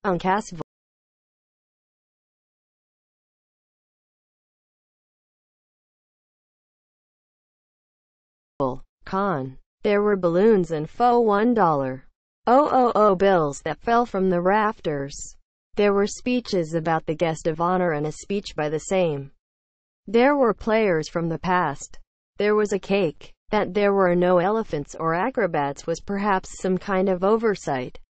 Uncast Con. There were balloons and faux $1 bills that fell from the rafters. There were speeches about the guest of honor and a speech by the same. There were players from the past. There was a cake. That there were no elephants or acrobats was perhaps some kind of oversight.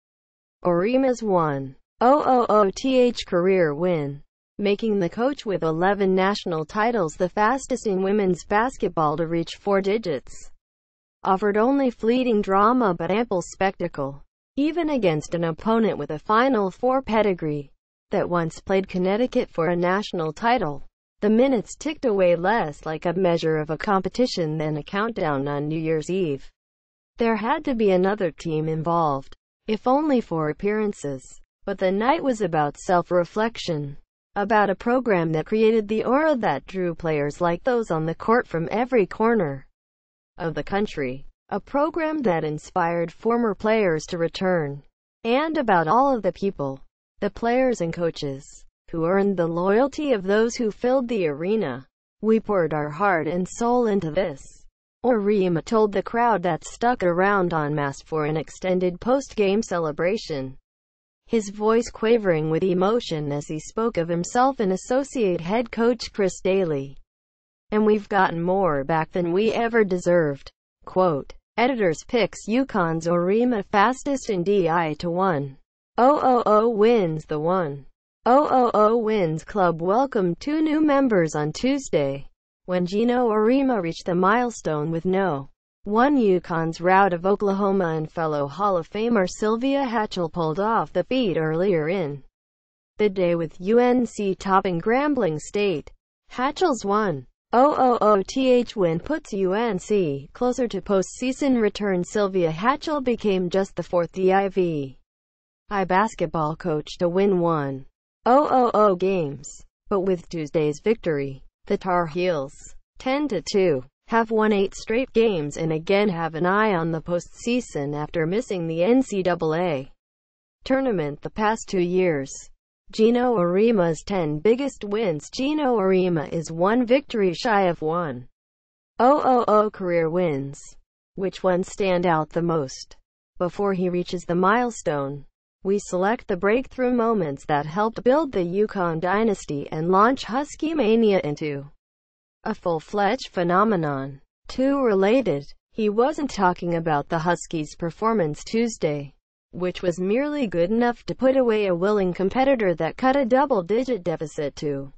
Auriemma's 1,000th career win, making the coach with 11 national titles the fastest in women's basketball to reach 4 digits, offered only fleeting drama but ample spectacle, even against an opponent with a Final Four pedigree that once played Connecticut for a national title. The minutes ticked away less like a measure of a competition than a countdown on New Year's Eve. There had to be another team involved, if only for appearances. But the night was about self-reflection, about a program that created the aura that drew players like those on the court from every corner of the country, a program that inspired former players to return, and about all of the people, the players and coaches, who earned the loyalty of those who filled the arena. "We poured our heart and soul into this," Auriemma told the crowd that stuck around en masse for an extended post-game celebration, his voice quavering with emotion as he spoke of himself and associate head coach Chris Daly. "And we've gotten more back than we ever deserved." Quote, Editors picks UConn's Auriemma fastest in DI to 1,000 wins. The 1,000 wins club welcomed 2 new members on Tuesday, when Geno Auriemma reached the milestone with no. UConn's rout of Oklahoma and fellow Hall of Famer Sylvia Hatchell pulled off the feat earlier in the day with UNC topping Grambling State. Hatchell's 1,000th win puts UNC closer to postseason return. Sylvia Hatchell became just the 4th Div I basketball coach to win 1,000 games. But with Tuesday's victory, the Tar Heels, 10-2, have won 8 straight games and again have an eye on the postseason after missing the NCAA tournament the past 2 years. Geno Auriemma's 10 biggest wins. Geno Auriemma is 1 victory shy of 1,000 career wins. Which ones stand out the most? Before he reaches the milestone, we select the breakthrough moments that helped build the UConn dynasty and launch Husky Mania into a full-fledged phenomenon. 2 related. He wasn't talking about the Huskies' performance Tuesday, which was merely good enough to put away a willing competitor that cut a double-digit deficit to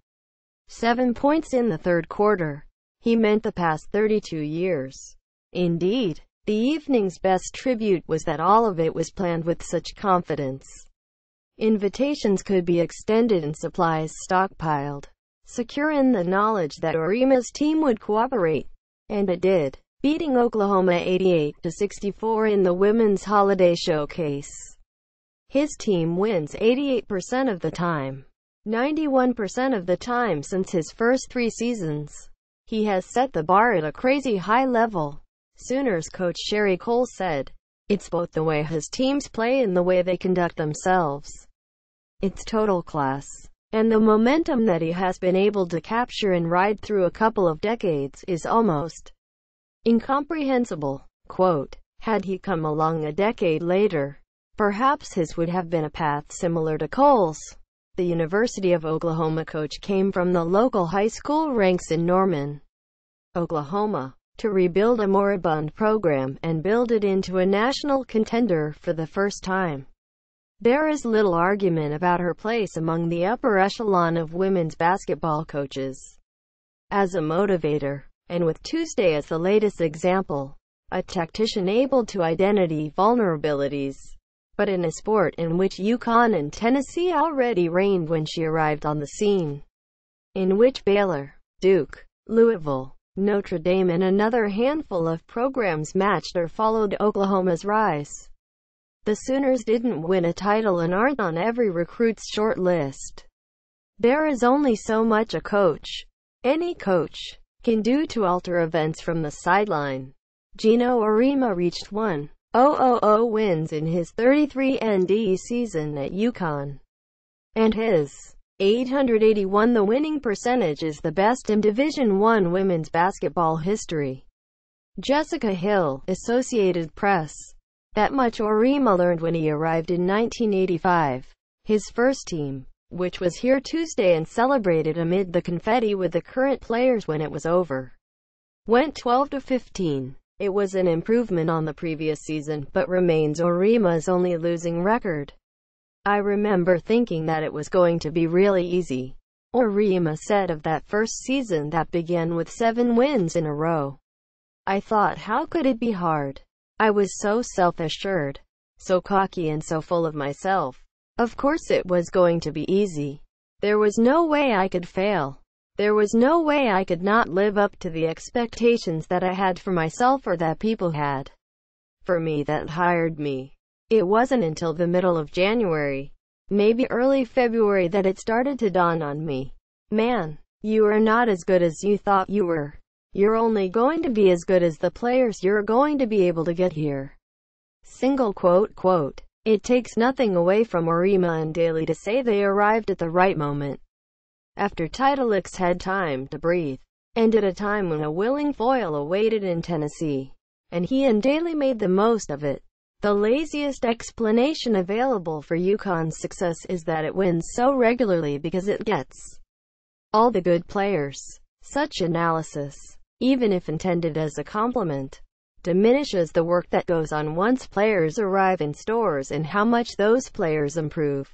7 points in the third quarter. He meant the past 32 years. Indeed, the evening's best tribute was that all of it was planned with such confidence. Invitations could be extended and supplies stockpiled, secure in the knowledge that Auriemma's team would cooperate. And it did, beating Oklahoma 88-64 in the Women's Holiday Showcase. His team wins 88% of the time, 91% of the time since his first 3 seasons. He has set the bar at a crazy high level. Sooners coach Sherry Cole said, "It's both the way his teams play and the way they conduct themselves. It's total class. And the momentum that he has been able to capture and ride through a couple of decades is almost incomprehensible." Quote, had he come along a decade later, perhaps his would have been a path similar to Cole's. The University of Oklahoma coach came from the local high school ranks in Norman, Oklahoma, to rebuild a moribund program and build it into a national contender for the first time. There is little argument about her place among the upper echelon of women's basketball coaches as a motivator, and with Tuesday as the latest example, a tactician able to identify vulnerabilities, but in a sport in which UConn and Tennessee already reigned when she arrived on the scene, in which Baylor, Duke, Louisville, Notre Dame and another handful of programs matched or followed Oklahoma's rise. The Sooners didn't win a title and aren't on every recruit's short list. There is only so much a coach, any coach, can do to alter events from the sideline. Geno Auriemma reached 1,000 wins in his 33-ND season at UConn, and his 881. The winning percentage is the best in Division I women's basketball history. Jessica Hill, Associated Press. That much Auriemma learned when he arrived in 1985. His first team, which was here Tuesday and celebrated amid the confetti with the current players when it was over, went 12-15. It was an improvement on the previous season, but remains Auriemma's only losing record. I remember thinking that it was going to be really easy, Auriemma said of that first season that began with 7 wins in a row. I thought, how could it be hard? I was so self-assured, so cocky and so full of myself. Of course it was going to be easy. There was no way I could fail. There was no way I could not live up to the expectations that I had for myself or that people had for me that hired me. It wasn't until the middle of January, maybe early February, that it started to dawn on me. Man, you are not as good as you thought you were. You're only going to be as good as the players you're going to be able to get here. Single quote. It takes nothing away from Auriemma and Daly to say they arrived at the right moment, after Titleist had time to breathe, and at a time when a willing foil awaited in Tennessee, and he and Daly made the most of it. The laziest explanation available for UConn's success is that it wins so regularly because it gets all the good players. Such analysis, even if intended as a compliment, diminishes the work that goes on once players arrive in stores and how much those players improve.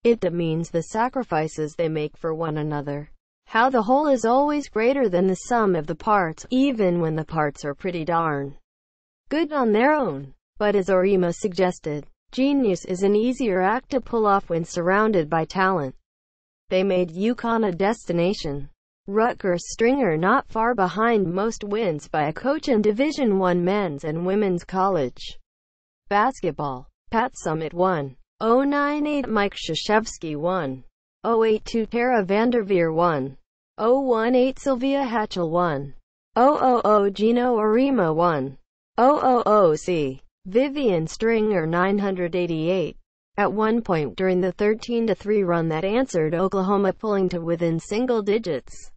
It demeans the sacrifices they make for one another. How the whole is always greater than the sum of the parts, even when the parts are pretty darn good on their own. But as Auriemma suggested, genius is an easier act to pull off when surrounded by talent. They made UConn a destination. Rutgers Stringer not far behind most wins by a coach in Division I men's and women's college basketball. Pat Summitt 1,098. Mike Krzyzewski 1,082. Tara Vanderveer 1,018. Sylvia Hatchell 1,000. Geno Auriemma 1,000. C. Vivian Stringer 988. At one point during the 13-3 run that answered Oklahoma pulling to within single digits,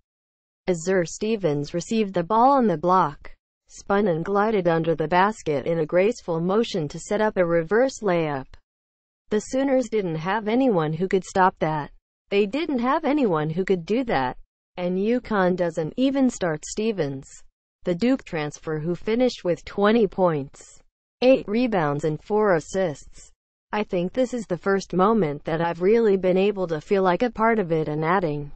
Azur Stevens received the ball on the block, spun and glided under the basket in a graceful motion to set up a reverse layup. The Sooners didn't have anyone who could stop that. They didn't have anyone who could do that. And UConn doesn't even start Stevens, the Duke transfer who finished with 20 points, 8 rebounds and 4 assists. I think this is the first moment that I've really been able to feel like a part of it and adding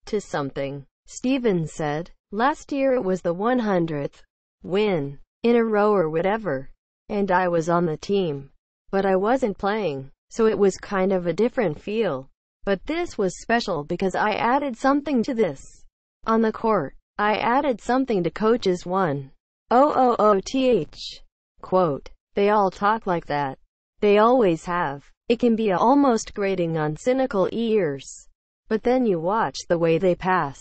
to something, Stevens said. Last year it was the 100th win in a row or whatever, and I was on the team, but I wasn't playing, so it was kind of a different feel. But this was special because I added something to this. On the court, I added something to coaches 1,000th. Quote, they all talk like that. They always have. It can be almost grating on cynical ears. But then you watch the way they pass,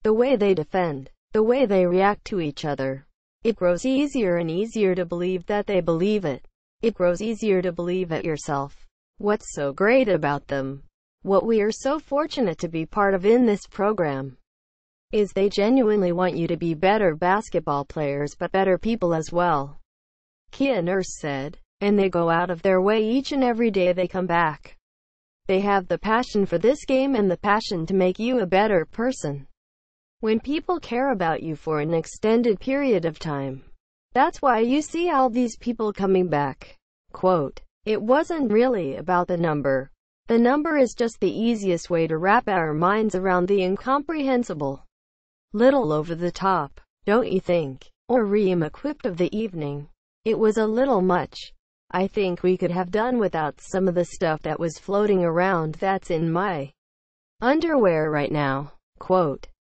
the way they defend, the way they react to each other. It grows easier and easier to believe that they believe it. It grows easier to believe it yourself. What's so great about them, what we are so fortunate to be part of in this program, is they genuinely want you to be better basketball players but better people as well, Kia Nurse said. And they go out of their way each and every day they come back. They have the passion for this game and the passion to make you a better person. When people care about you for an extended period of time, that's why you see all these people coming back. Quote, it wasn't really about the number. The number is just the easiest way to wrap our minds around the incomprehensible. Little over the top, don't you think? Auriemma quipped of the evening. It was a little much. I think we could have done without some of the stuff that was floating around that's in my underwear right now. Quote,